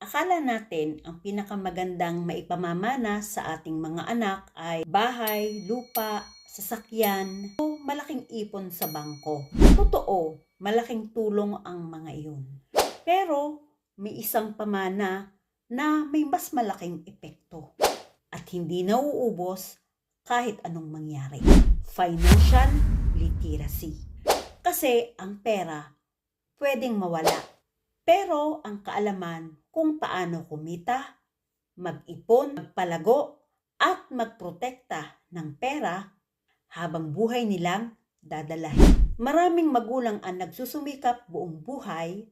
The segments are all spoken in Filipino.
Akala natin ang pinakamagandang maipamamana sa ating mga anak ay bahay, lupa, sasakyan o malaking ipon sa bangko. Totoo, malaking tulong ang mga iyon. Pero may isang pamana na may mas malaking epekto at hindi nauubos kahit anong mangyari. Financial literacy. Kasi ang pera pwedeng mawala. Pero ang kaalaman kung paano kumita, mag-ipon, magpalago, at magprotekta ng pera habang buhay nilang dadalahin. Maraming magulang ang nagsusumikap buong buhay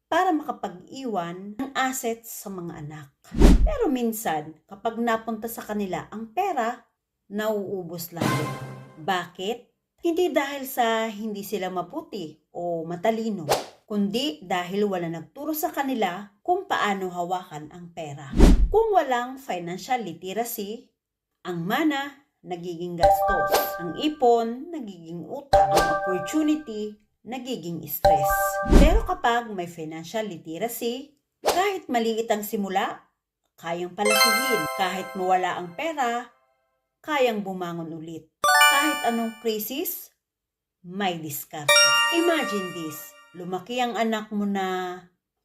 para makapag-iwan ng assets sa mga anak. Pero minsan, kapag napunta sa kanila ang pera, nauubos lalo. Bakit? Hindi dahil sa hindi sila mabuti o matalino, kundi dahil wala nagturo sa kanila kung paano hawakan ang pera. Kung walang financial literacy, ang mana nagiging gastos, ang ipon nagiging utang, ang opportunity nagiging stress. Pero kapag may financial literacy, kahit maliit ang simula, kayang palakihin. Kahit mawala ang pera, kayang bumangon ulit. Kahit anong krisis, may diskarte. Imagine this, lumaki ang anak mo na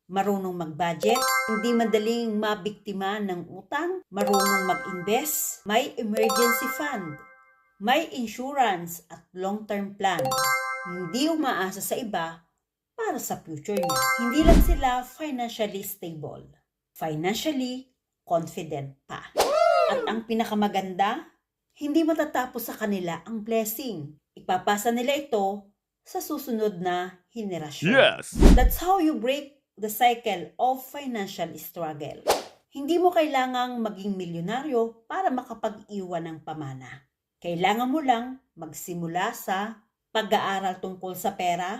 marunong mag-budget, hindi madaling mabiktima ng utang, marunong mag-invest, may emergency fund, may insurance at long-term plan. Hindi umaasa sa iba para sa future niya. Hindi lang sila financially stable, financially confident pa. At ang pinakamaganda, hindi matatapos sa kanila ang blessing. Ipapasa nila ito sa susunod na henerasyon. Yes! That's how you break the cycle of financial struggle. Hindi mo kailangang maging milyonaryo para makapag-iwan ng pamana. Kailangan mo lang magsimula sa pag-aaral tungkol sa pera,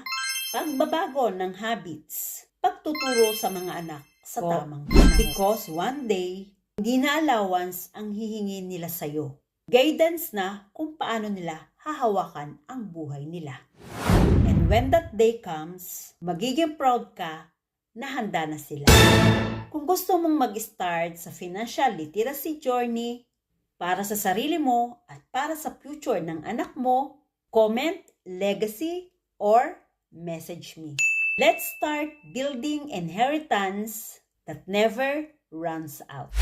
pagbabago ng habits, pagtuturo sa mga anak sa tamang panahon. Because one day, hindi na allowance ang hihingin nila sa'yo. Guidance na kung paano nila hahawakan ang buhay nila. And when that day comes, magiging proud ka na handa na sila. Kung gusto mong mag-start sa financial literacy journey para sa sarili mo at para sa future ng anak mo, comment, legacy, or message me. Let's start building inheritance that never runs out.